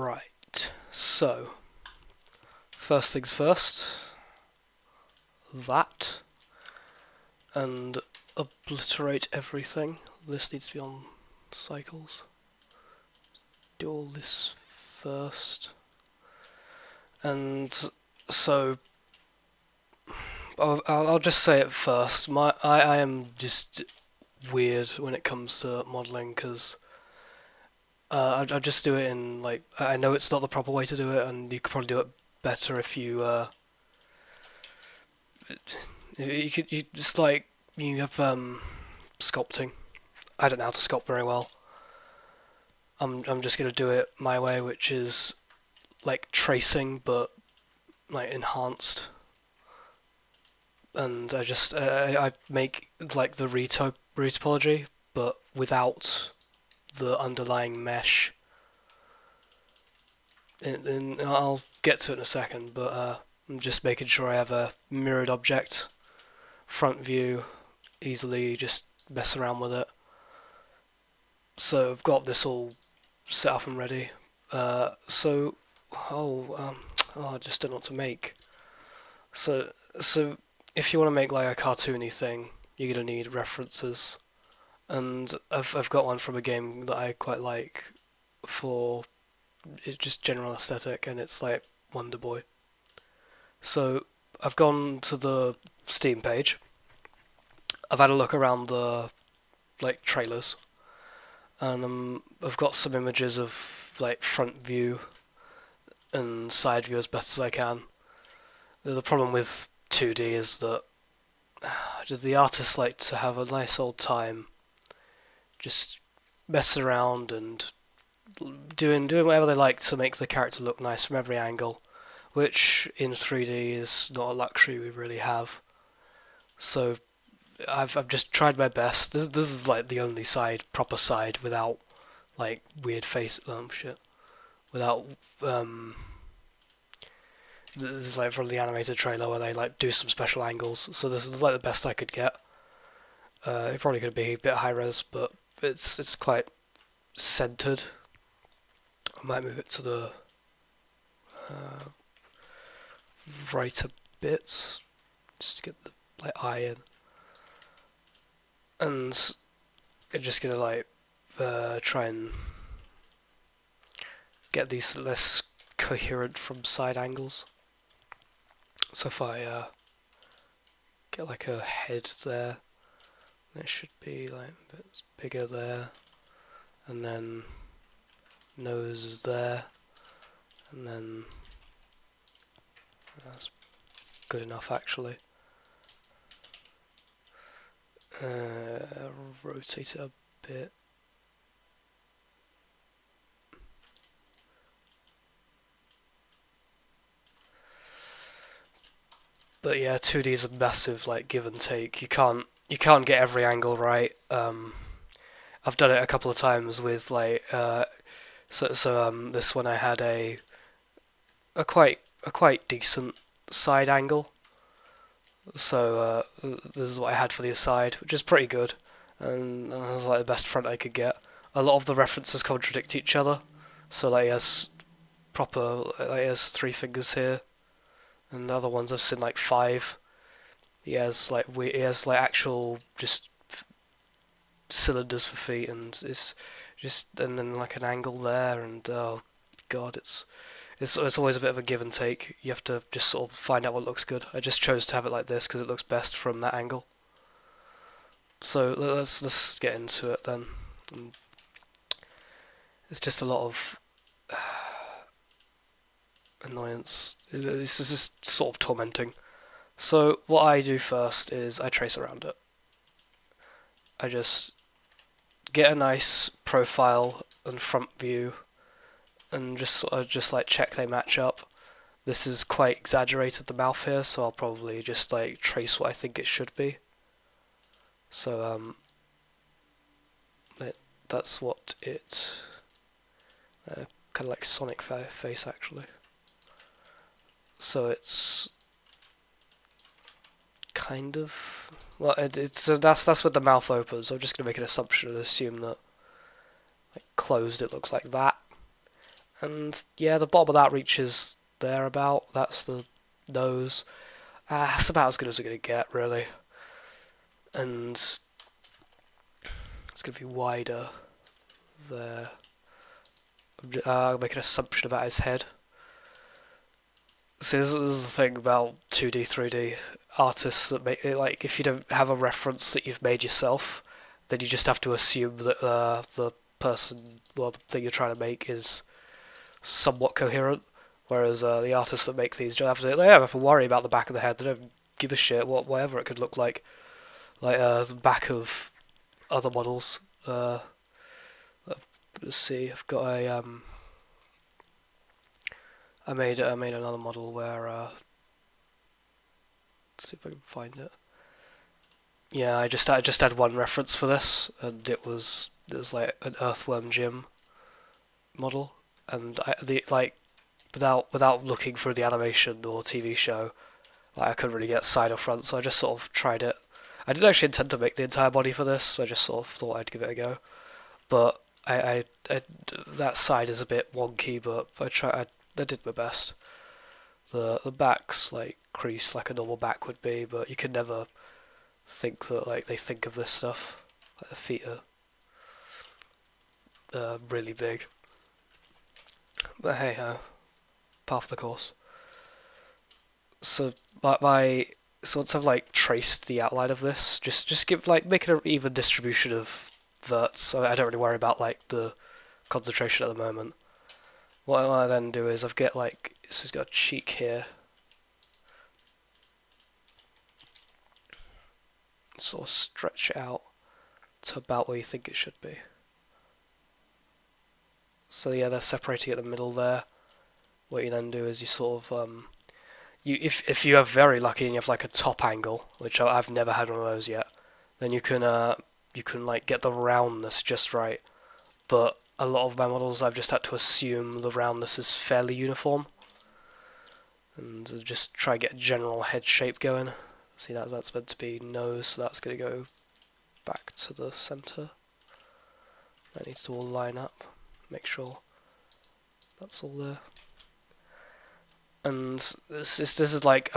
Right, so first things first, that, and obliterate everything. This needs to be on cycles. Do all this first. And so I'll just say it first. I am just weird when it comes to modeling because I just do it in like I know it's not the proper way to do it, and you could probably do it better if you just like you have sculpting. I don't know how to sculpt very well. I'm just gonna do it my way, which is like tracing but like enhanced. And I make like the retopology, but without the underlying mesh. And I'll get to it in a second, but I'm just making sure I have a mirrored object, front view, easily just mess around with it. So I've got this all set up and ready. I just don't know what to make. So if you want to make like a cartoony thing, you're gonna need references, and I've got one from a game that I quite like for it's just general aesthetic, and it's like WonderBoy. So I've gone to the Steam page. I've had a look around the like trailers, and I've got some images of like front view and side view as best as I can. The problem with 2D is that the artists like to have a nice old time just messing around and doing whatever they like to make the character look nice from every angle, which in 3D is not a luxury we really have. So I've just tried my best. This is like the only proper side without like weird face without this is like from the animated trailer where they like do some special angles. So this is like the best I could get. It probably could be a bit high res, but it's quite centered. I might move it to the right a bit, just to get the like eye in. And I'm just gonna like try and get these less coherent from side angles. So if I get like a head there, it should be like a bit bigger there, and then nose is there, and then that's good enough actually. Rotate it a bit. But yeah, 2D is a massive like give and take. You can't get every angle right. I've done it a couple of times with like this one I had a quite decent side angle. So this is what I had for the aside, which is pretty good, and that was like the best front I could get. A lot of the references contradict each other, so like he has three fingers here, and the other ones I've seen like five. He has like actual just cylinders for feet, and and then like an angle there, and oh god, it's always a bit of a give and take. You have to just sort of find out what looks good. I just chose to have it like this because it looks best from that angle. So let's get into it then. It's just a lot of annoyance. This is just sort of tormenting. So what I do first is I trace around it. I just get a nice profile and front view, and just like check they match up. This is quite exaggerated, the mouth here, so I'll probably just like trace what I think it should be. So that's what it kind of like Sonic face actually. So it's kind of that's with the mouth open. So I'm just gonna make an assumption and assume that like closed it looks like that. And yeah, the bottom of that reaches there about. That's the nose. That's about as good as we're going to get, really. And it's going to be wider there. I'll make an assumption about his head. So this is the thing about 2D, 3D artists that make it, like, if you don't have a reference that you've made yourself, then you just have to assume that the person, well, the thing you're trying to make is somewhat coherent. Whereas the artists that make these don't have to worry about the back of the head. They don't give a shit whatever it could look like the back of other models. Let's see. I've got a I made another model where let's see if I can find it. Yeah, I just had one reference for this, and it was like an Earthworm Jim model, and without looking through the animation or TV show, like I couldn't really get side or front, so I just sort of tried it. I didn't actually intend to make the entire body for this, so I just sort of thought I'd give it a go. But I that side is a bit wonky, but I did my best. The back's like creased like a normal back would be, but you can never think that like they think of this stuff. Like the feet are really big. But hey ho, part of the course. So so once I've like traced the outline of this, just make it an even distribution of verts. So I don't really worry about like the concentration at the moment. What I then do is I've got like this has got a cheek here. Sort of stretch it out to about where you think it should be. So yeah, they're separating at the middle there. What you then do is you sort of if you are very lucky and you have like a top angle, which I've never had one of those yet, then you can like get the roundness just right. But a lot of my models I've just had to assume the roundness is fairly uniform, and just try and get a general head shape going. See that's meant to be nose, so that's going to go back to the center. That needs to all line up. Make sure that's all there. And this is like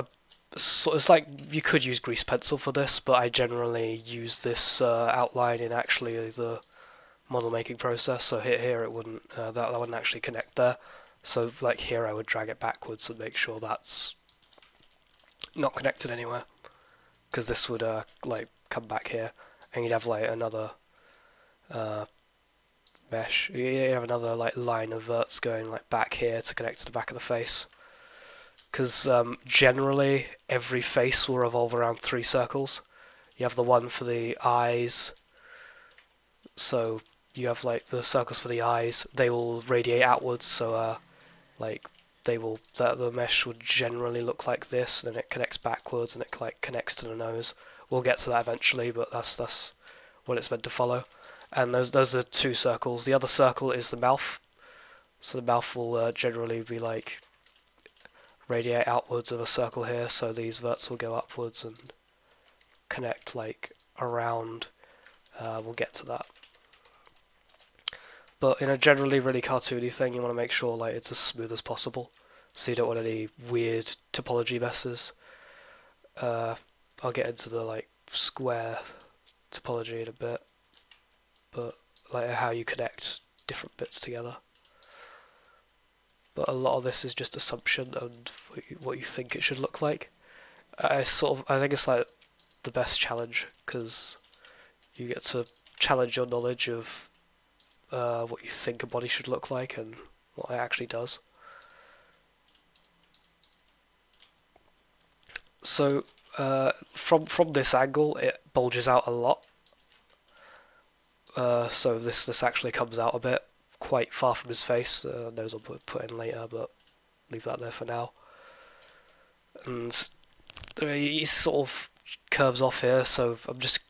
it's like you could use grease pencil for this, but I generally use this outline in actually the model making process. So here it wouldn't that wouldn't actually connect there. So like here I would drag it backwards and make sure that's not connected anywhere, because this would like come back here, and you'd have like another mesh. You have another like line of verts going like back here to connect to the back of the face. Because generally every face will revolve around 3 circles. You have the one for the eyes, so you have like the circles for the eyes. They will radiate outwards, so like the mesh would generally look like this. Then it connects backwards, and it like connects to the nose. We'll get to that eventually, but that's what it's meant to follow. And those are 2 circles. The other circle is the mouth. So the mouth will generally be like radiate outwards of a circle here, so these verts will go upwards and connect like around. We'll get to that. But in a generally really cartoony thing, you want to make sure like it's as smooth as possible, so you don't want any weird topology messes. I'll get into the like square topology in a bit, but like how you connect different bits together. But a lot of this is just assumption and what you think it should look like. I think it's like the best challenge, because you get to challenge your knowledge of what you think a body should look like and what it actually does. So from this angle, it bulges out a lot. So this actually comes out a bit, quite far from his face. Nose I'll put in later, but leave that there for now. And he sort of curves off here, so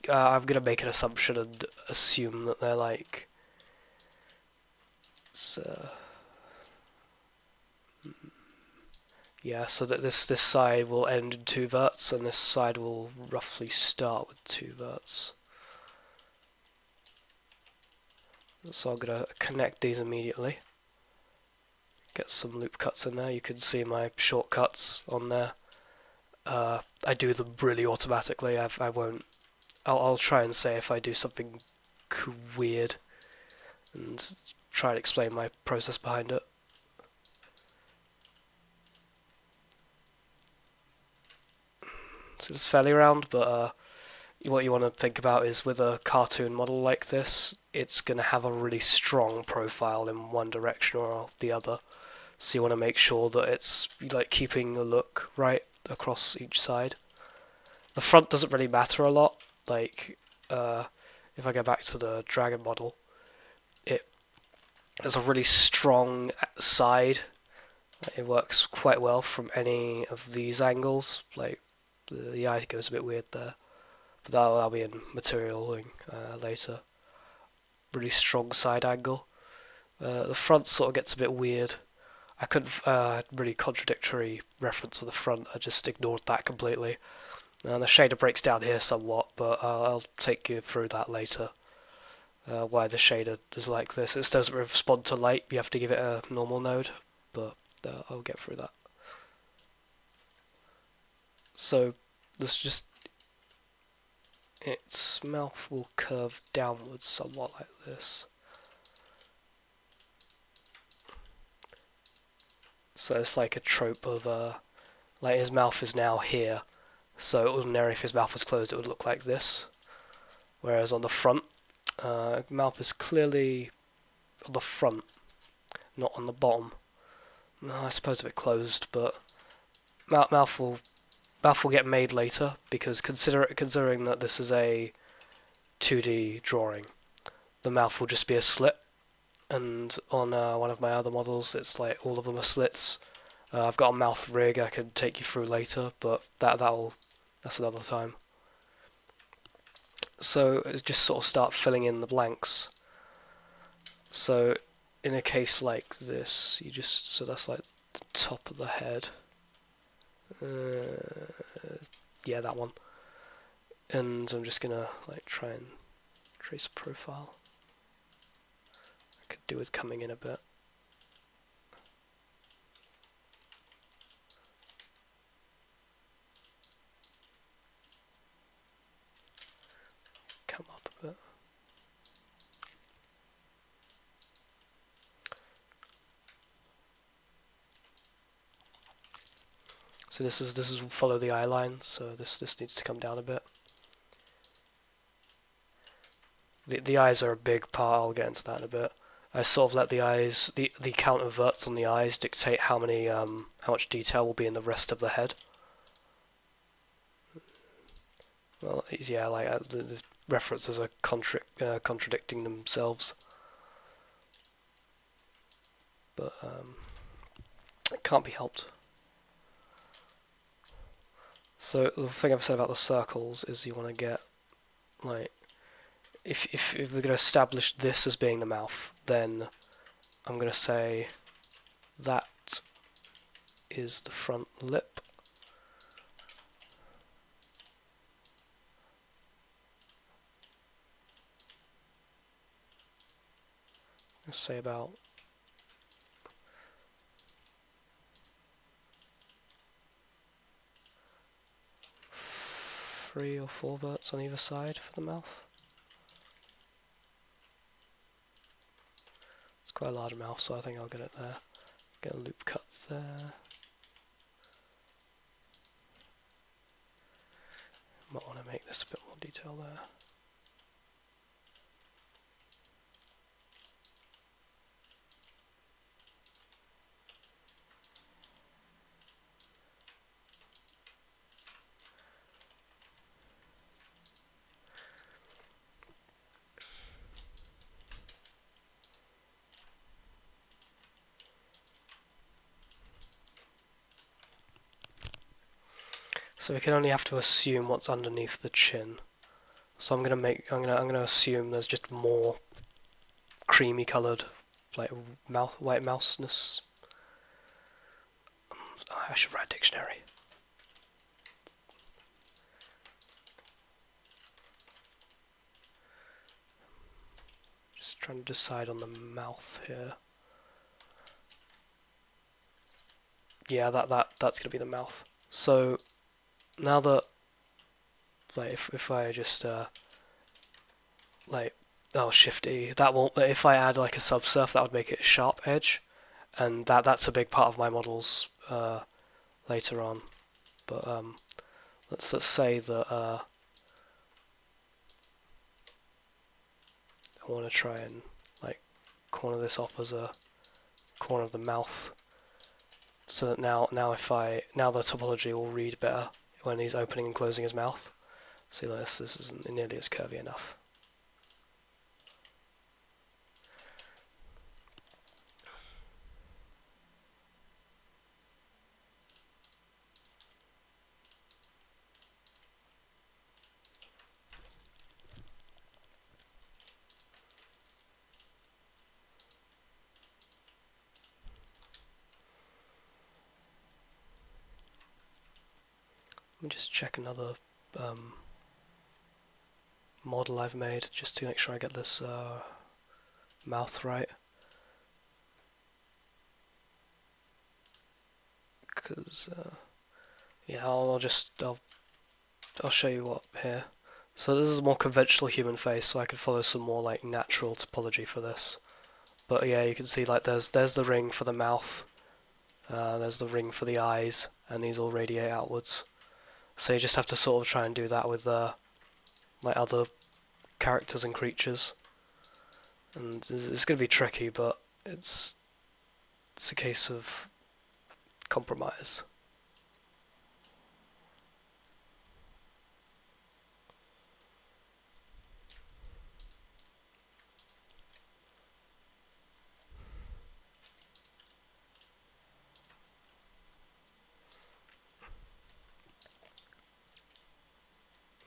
I'm gonna make an assumption and assume that they're like yeah, so that this side will end in 2 verts, and this side will roughly start with 2 verts. So I'm gonna connect these immediately. get some loop cuts in there. You can see my shortcuts on there. I do them really automatically. I won't. I'll try and say if I do something weird and try and explain my process behind it. So it's fairly round, but what you want to think about is with a cartoon model like this, it's going to have a really strong profile in one direction or the other. So you want to make sure that it's like keeping the look right across each side. The front doesn't really matter a lot. Like if I go back to the dragon model, it has a really strong side. It works quite well from any of these angles. Like the eye goes a bit weird there, but that'll be in materialing later. Really strong side angle. The front sort of gets a bit weird. I couldn't really contradictory reference for the front. I just ignored that completely. And the shader breaks down here somewhat, but I'll take you through that later. Why the shader is like this. It doesn't respond to light. You have to give it a normal node, but I'll get through that. So this just its mouth will curve downwards somewhat like this. So it's like a trope of like his mouth is now here. So ordinarily if his mouth was closed it would look like this. Whereas on the front, mouth is clearly on the front, not on the bottom. I suppose if it closed, but mouth will get made later because considering that this is a 2D drawing, the mouth will just be a slit. And on one of my other models, it's like all of them are slits. I've got a mouth rig I can take you through later, but that's another time. So just sort of start filling in the blanks. So in a case like this, so that's like the top of the head. Yeah, that one. And I'm just gonna like try and trace a profile. I could do with coming in a bit. Come up a bit. So this is follow the eye line, so this needs to come down a bit. The eyes are a big part, I'll get into that in a bit. I sort of let the eyes, the counter verts on the eyes dictate how much detail will be in the rest of the head. Well, yeah, like the references are contradicting themselves, but it can't be helped. So the thing I've said about the circles is you want to get like if we're going to establish this as being the mouth, then I'm going to say that is the front lip. Let's say about 3 or 4 verts on either side for the mouth. It's quite a large mouth, so I think I'll get it there. Get a loop cut there. Might want to make this a bit more detail there. So we can only have to assume what's underneath the chin. So I'm gonna assume there's just more creamy coloured, like white mouseness. I should write a dictionary. Just trying to decide on the mouth here. yeah, that's gonna be the mouth. So now that like if I just like oh Shift E, that won't. If I add like a subsurf, that would make it a sharp edge, and that's a big part of my models later on. But let's say that I want to try and like corner this off as a corner of the mouth, so that now if I now the topology will read better when he's opening and closing his mouth. See, like this isn't nearly as curvy enough. Let me just check another model I've made just to make sure I get this mouth right. Because yeah, I'll show you what here. So this is a more conventional human face, so I could follow some more like natural topology for this. But yeah, you can see like there's the ring for the mouth, there's the ring for the eyes, and these all radiate outwards. So you just have to sort of try and do that with like other characters and creatures. And it's going to be tricky, but it's a case of compromise.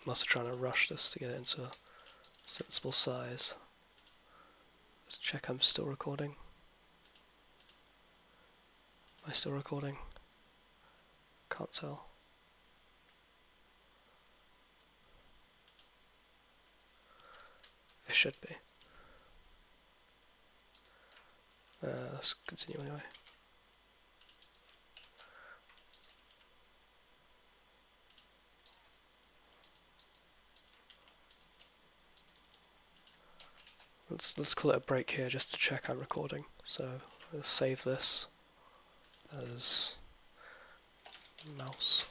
Must have trying to rush this to get it into a sensible size. Let's check I'm still recording. Am I still recording? Can't tell. It should be. Let's continue anyway. Let's call it a break here just to check I'm recording. So let's save this as mouse.